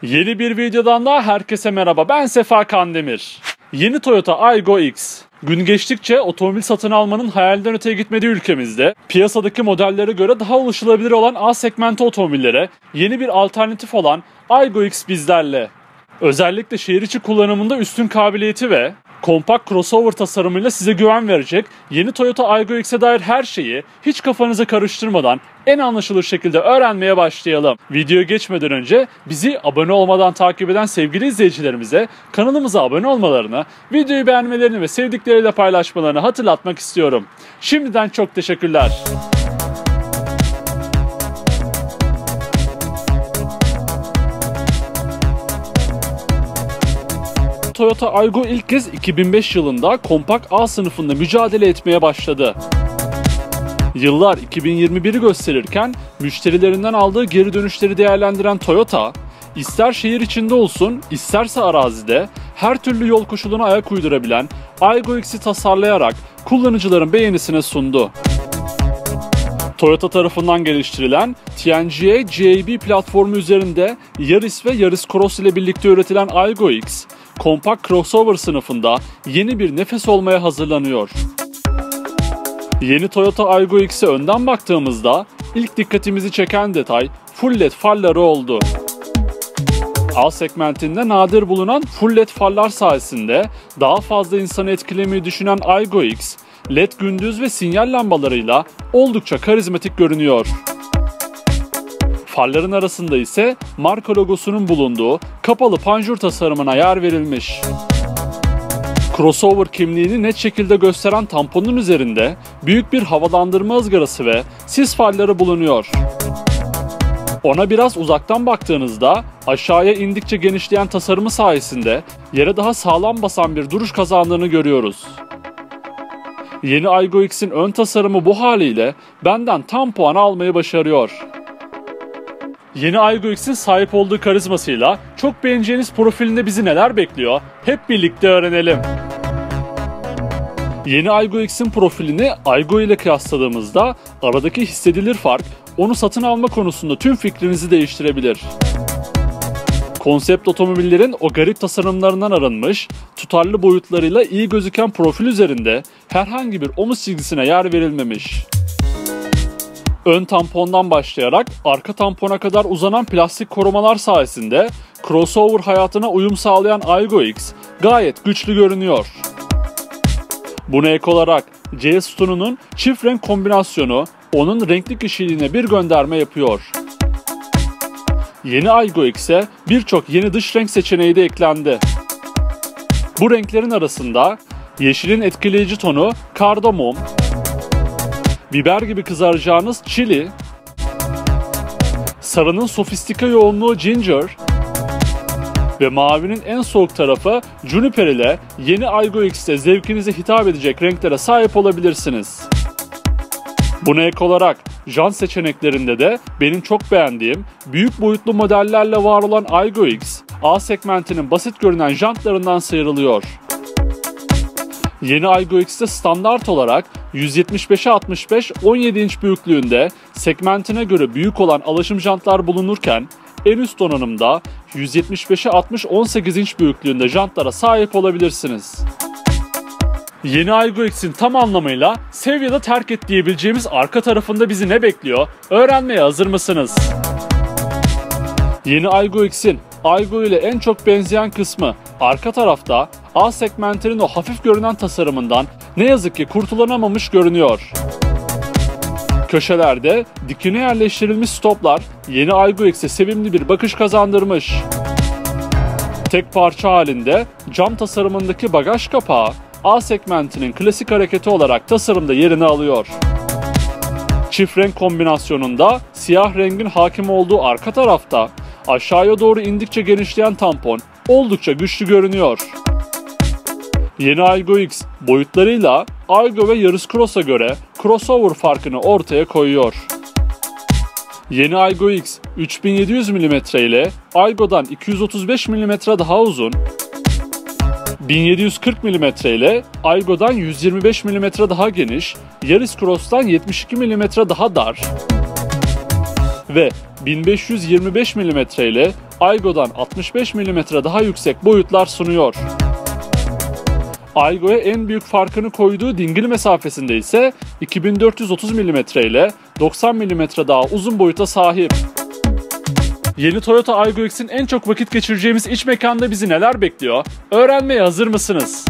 Yeni bir videodan daha herkese merhaba. Ben Sefa Kandemir. Yeni Toyota Aygo X. Gün geçtikçe otomobil satın almanın hayalden öteye gitmediği ülkemizde piyasadaki modellere göre daha ulaşılabilir olan A segmenti otomobillere yeni bir alternatif olan Aygo X bizlerle. Özellikle şehir içi kullanımında üstün kabiliyeti ve kompakt crossover tasarımıyla size güven verecek yeni Toyota Aygo X'e dair her şeyi hiç kafanızı karıştırmadan en anlaşılır şekilde öğrenmeye başlayalım. Videoya geçmeden önce bizi abone olmadan takip eden sevgili izleyicilerimize kanalımıza abone olmalarını, videoyu beğenmelerini ve sevdikleriyle paylaşmalarını hatırlatmak istiyorum. Şimdiden çok teşekkürler. Toyota Aygo ilk kez 2005 yılında kompakt A sınıfında mücadele etmeye başladı. Yıllar 2021'i gösterirken müşterilerinden aldığı geri dönüşleri değerlendiren Toyota, ister şehir içinde olsun, isterse arazide her türlü yol koşuluna ayak uydurabilen Aygo X'i tasarlayarak kullanıcıların beğenisine sundu. Toyota tarafından geliştirilen TNGA GAB platformu üzerinde Yaris ve Yaris Cross ile birlikte üretilen Aygo X, kompakt crossover sınıfında yeni bir nefes olmaya hazırlanıyor. Yeni Toyota Aygo X'e önden baktığımızda ilk dikkatimizi çeken detay full led farları oldu. A segmentinde nadir bulunan full led farlar sayesinde daha fazla insanı etkilemeyi düşünen Aygo X, led gündüz ve sinyal lambalarıyla oldukça karizmatik görünüyor. Farların arasında ise marka logosunun bulunduğu kapalı panjur tasarımına yer verilmiş. Crossover kimliğini net şekilde gösteren tamponun üzerinde büyük bir havalandırma ızgarası ve sis farları bulunuyor. Ona biraz uzaktan baktığınızda aşağıya indikçe genişleyen tasarımı sayesinde yere daha sağlam basan bir duruş kazandığını görüyoruz. Yeni Aygo X'in ön tasarımı bu haliyle benden tam puan almayı başarıyor. Yeni Aygo X'in sahip olduğu karizmasıyla çok beğeneceğiniz profilinde bizi neler bekliyor? Hep birlikte öğrenelim. Yeni Aygo X'in profilini Aygo ile kıyasladığımızda aradaki hissedilir fark onu satın alma konusunda tüm fikrinizi değiştirebilir. Konsept otomobillerin o garip tasarımlarından arınmış, tutarlı boyutlarıyla iyi gözüken profil üzerinde herhangi bir omuz çizgisine yer verilmemiş. Ön tampondan başlayarak arka tampona kadar uzanan plastik korumalar sayesinde crossover hayatına uyum sağlayan Aygo X gayet güçlü görünüyor. Buna ek olarak C sütununun çift renk kombinasyonu onun renkli kişiliğine bir gönderme yapıyor. Yeni Aygo X'e birçok yeni dış renk seçeneği de eklendi. Bu renklerin arasında yeşilin etkileyici tonu kardamom, biber gibi kızaracağınız chili, sarının sofistike yoğunluğu ginger ve mavinin en soğuk tarafı juniper ile yeni Aygo X'te zevkinize hitap edecek renklere sahip olabilirsiniz. Buna ek olarak jant seçeneklerinde de benim çok beğendiğim büyük boyutlu modellerle var olan Aygo X, A segmentinin basit görünen jantlarından sıyrılıyor. Yeni Aygo X'te standart olarak 175'e 65 17 inç büyüklüğünde segmentine göre büyük olan alaşım jantlar bulunurken en üst donanımda 175'e 60 18 inç büyüklüğünde jantlara sahip olabilirsiniz. Yeni Aygo X'in tam anlamıyla sev ya da terk et diyebileceğimiz arka tarafında bizi ne bekliyor? Öğrenmeye hazır mısınız? Yeni Aygo X'in Aygo ile en çok benzeyen kısmı arka tarafta A segmentinin o hafif görünen tasarımından ne yazık ki kurtulanamamış görünüyor. Köşelerde dikine yerleştirilmiş stoplar yeni Aygo X'e sevimli bir bakış kazandırmış. Tek parça halinde cam tasarımındaki bagaj kapağı A segmentinin klasik hareketi olarak tasarımda yerini alıyor. Çift renk kombinasyonunda siyah rengin hakim olduğu arka tarafta aşağıya doğru indikçe genişleyen tampon oldukça güçlü görünüyor. Yeni Aygo X boyutlarıyla Aygo ve Yaris Cross'a göre crossover farkını ortaya koyuyor. Yeni Aygo X 3700 mm ile Aygo'dan 235 mm daha uzun, 1740 mm ile Aygo'dan 125 mm daha geniş, Yaris Cross'tan 72 mm daha dar ve 1525 mm ile Aygo'dan 65 mm daha yüksek boyutlar sunuyor. Aygo'ya en büyük farkını koyduğu dingil mesafesinde ise 2430 mm ile 90 mm daha uzun boyuta sahip. Yeni Toyota Aygo X'in en çok vakit geçireceğimiz iç mekanda bizi neler bekliyor? Öğrenmeye hazır mısınız?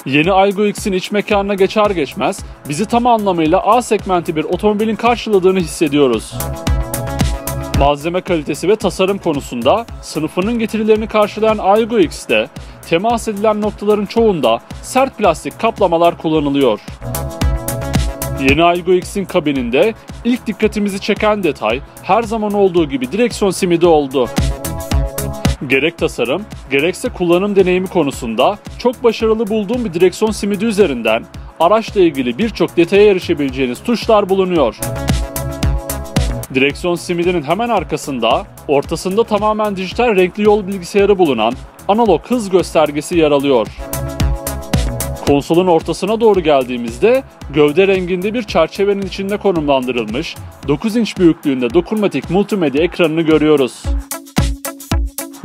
Yeni Aygo X'in iç mekanına geçer geçmez bizi tam anlamıyla A segmenti bir otomobilin karşıladığını hissediyoruz. Malzeme kalitesi ve tasarım konusunda sınıfının getirilerini karşılayan Aygo X'te temas edilen noktaların çoğunda sert plastik kaplamalar kullanılıyor. Yeni Aygo X'in kabininde ilk dikkatimizi çeken detay her zaman olduğu gibi direksiyon simidi oldu. Gerek tasarım, gerekse kullanım deneyimi konusunda çok başarılı bulduğum bir direksiyon simidi üzerinden araçla ilgili birçok detaya erişebileceğiniz tuşlar bulunuyor. Direksiyon simidinin hemen arkasında, ortasında tamamen dijital renkli yol bilgisayarı bulunan analog hız göstergesi yer alıyor. Konsolun ortasına doğru geldiğimizde gövde renginde bir çerçevenin içinde konumlandırılmış 9 inç büyüklüğünde dokunmatik multimedya ekranını görüyoruz.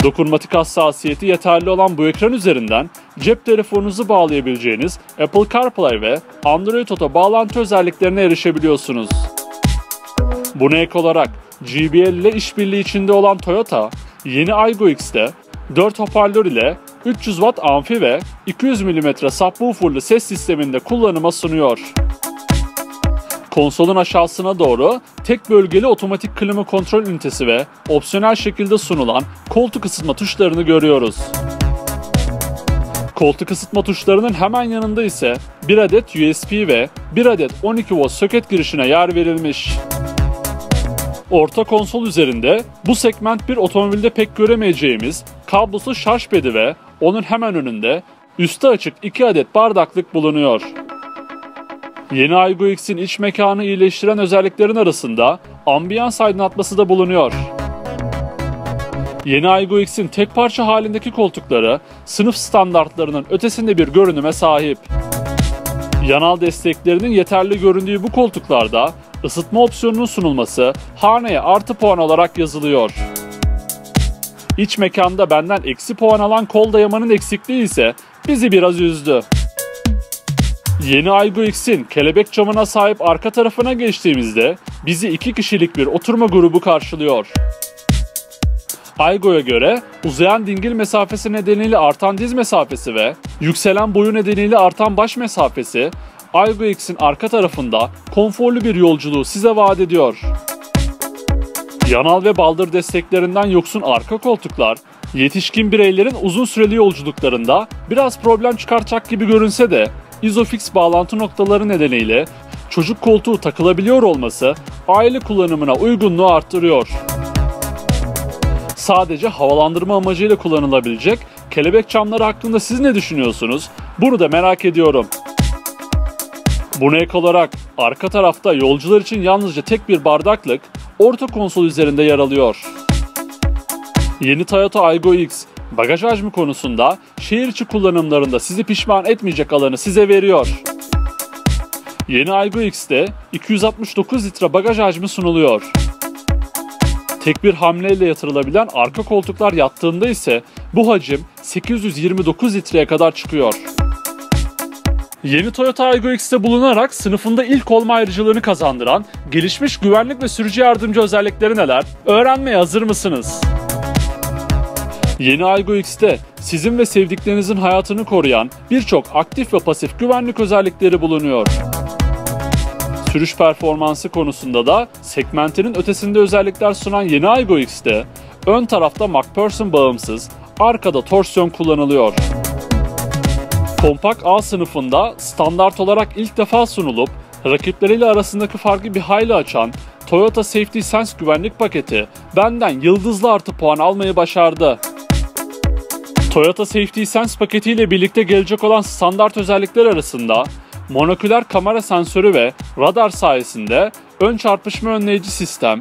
Dokunmatik hassasiyeti yeterli olan bu ekran üzerinden cep telefonunuzu bağlayabileceğiniz Apple CarPlay ve Android Auto bağlantı özelliklerine erişebiliyorsunuz. Buna ek olarak JBL ile işbirliği içinde olan Toyota, yeni Aygo X'te 4 hoparlör ile 300 Watt amfi ve 200 mm subwoofer'lı ses sisteminde kullanıma sunuyor. Konsolun aşağısına doğru tek bölgeli otomatik klima kontrol ünitesi ve opsiyonel şekilde sunulan koltuk ısıtma tuşlarını görüyoruz. Koltuk ısıtma tuşlarının hemen yanında ise bir adet USB ve bir adet 12 volt soket girişine yer verilmiş. Orta konsol üzerinde bu segment bir otomobilde pek göremeyeceğimiz kablosuz şarj pedi ve onun hemen önünde üstü açık 2 adet bardaklık bulunuyor. Yeni Aygo X'in iç mekanı iyileştiren özelliklerin arasında ambiyans aydınlatması da bulunuyor. Yeni Aygo X'in tek parça halindeki koltukları sınıf standartlarının ötesinde bir görünüme sahip. Yanal desteklerinin yeterli göründüğü bu koltuklarda ısıtma opsiyonunun sunulması haneye artı puan olarak yazılıyor. İç mekanda benden eksi puan alan kol dayamanın eksikliği ise bizi biraz üzdü. Yeni Aygo X'in kelebek camına sahip arka tarafına geçtiğimizde bizi 2 kişilik bir oturma grubu karşılıyor. Aygo'ya göre uzayan dingil mesafesi nedeniyle artan diz mesafesi ve yükselen boyu nedeniyle artan baş mesafesi Aygo X'in arka tarafında konforlu bir yolculuğu size vaat ediyor. Yanal ve baldır desteklerinden yoksun arka koltuklar, yetişkin bireylerin uzun süreli yolculuklarında biraz problem çıkartacak gibi görünse de Isofix bağlantı noktaları nedeniyle çocuk koltuğu takılabiliyor olması aile kullanımına uygunluğu arttırıyor. Sadece havalandırma amacıyla kullanılabilecek kelebek camları hakkında siz ne düşünüyorsunuz? Bunu da merak ediyorum. Buna ek olarak arka tarafta yolcular için yalnızca tek bir bardaklık orta konsol üzerinde yer alıyor. Yeni Toyota Aygo X bagaj hacmi konusunda şehir içi kullanımlarında sizi pişman etmeyecek alanı size veriyor. Yeni Aygo X'te 269 litre bagaj hacmi sunuluyor. Tek bir hamleyle yatırılabilen arka koltuklar yattığında ise bu hacim 829 litreye kadar çıkıyor. Yeni Toyota Aygo X'te bulunarak sınıfında ilk olma ayrıcalığını kazandıran gelişmiş güvenlik ve sürücü yardımcı özellikleri neler? Öğrenmeye hazır mısınız? Yeni Aygo X'te sizin ve sevdiklerinizin hayatını koruyan birçok aktif ve pasif güvenlik özellikleri bulunuyor. Sürüş performansı konusunda da segmentinin ötesinde özellikler sunan yeni Aygo X'te ön tarafta MacPherson bağımsız, arkada torsiyon kullanılıyor. Kompakt A sınıfında standart olarak ilk defa sunulup rakipleriyle arasındaki farkı bir hayli açan Toyota Safety Sense güvenlik paketi benden yıldızlı artı puan almayı başardı. Toyota Safety Sense paketiyle birlikte gelecek olan standart özellikler arasında monoküler kamera sensörü ve radar sayesinde ön çarpışma önleyici sistem,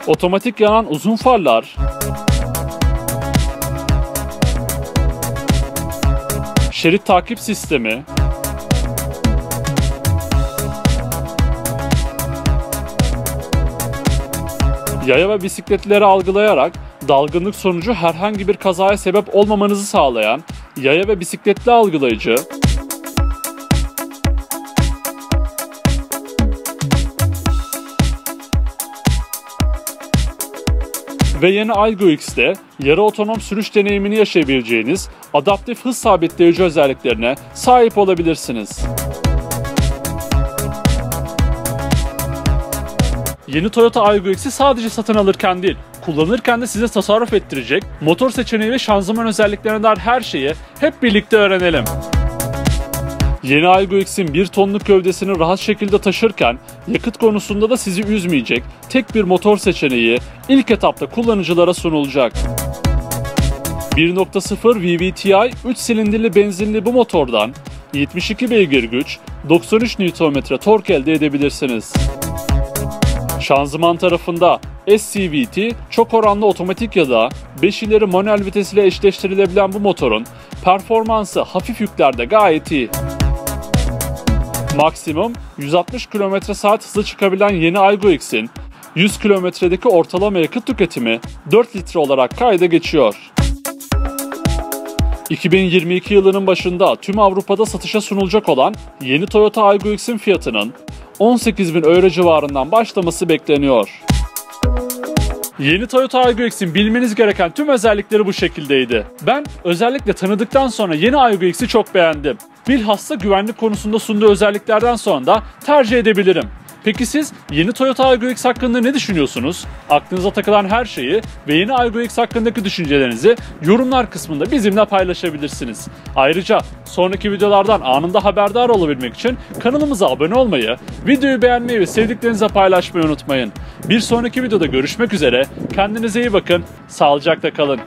otomatik yanan uzun farlar, şerit takip sistemi, Yaya ve bisikletleri algılayarak dalgınlık sonucu herhangi bir kazaya sebep olmamanızı sağlayan yaya ve bisikletli algılayıcı, ve yeni Aygo X'te yarı otonom sürüş deneyimini yaşayabileceğiniz adaptif hız sabitleyici özelliklerine sahip olabilirsiniz. Yeni Toyota Aygo X'i sadece satın alırken değil, kullanırken de size tasarruf ettirecek motor seçeneği ve şanzıman özelliklerine dair her şeyi hep birlikte öğrenelim. Yeni Aygo X'in 1 tonluk gövdesini rahat şekilde taşırken yakıt konusunda da sizi üzmeyecek tek bir motor seçeneği ilk etapta kullanıcılara sunulacak. 1.0 VVTi 3 silindirli benzinli bu motordan 72 beygir güç, 93 Nm tork elde edebilirsiniz. Şanzıman tarafında SCVT çok oranlı otomatik ya da 5 ileri manuel vites ile eşleştirilebilen bu motorun performansı hafif yüklerde gayet iyi. Maksimum 160 km/s hıza çıkabilen yeni Aygo X'in 100 kilometredeki ortalama yakıt tüketimi 4 litre olarak kayda geçiyor. 2022 yılının başında tüm Avrupa'da satışa sunulacak olan yeni Toyota Aygo X'in fiyatının 18.000 euro civarından başlaması bekleniyor. Yeni Toyota Aygo X'in bilmeniz gereken tüm özellikleri bu şekildeydi. Ben özellikle tanıdıktan sonra yeni Aygo X'i çok beğendim. Bilhassa güvenlik konusunda sunduğu özelliklerden sonra da tercih edebilirim. Peki siz yeni Toyota Aygo X hakkında ne düşünüyorsunuz? Aklınıza takılan her şeyi ve yeni Aygo X hakkındaki düşüncelerinizi yorumlar kısmında bizimle paylaşabilirsiniz. Ayrıca sonraki videolardan anında haberdar olabilmek için kanalımıza abone olmayı, videoyu beğenmeyi ve sevdiklerinizle paylaşmayı unutmayın. Bir sonraki videoda görüşmek üzere, kendinize iyi bakın, sağlıcakla kalın.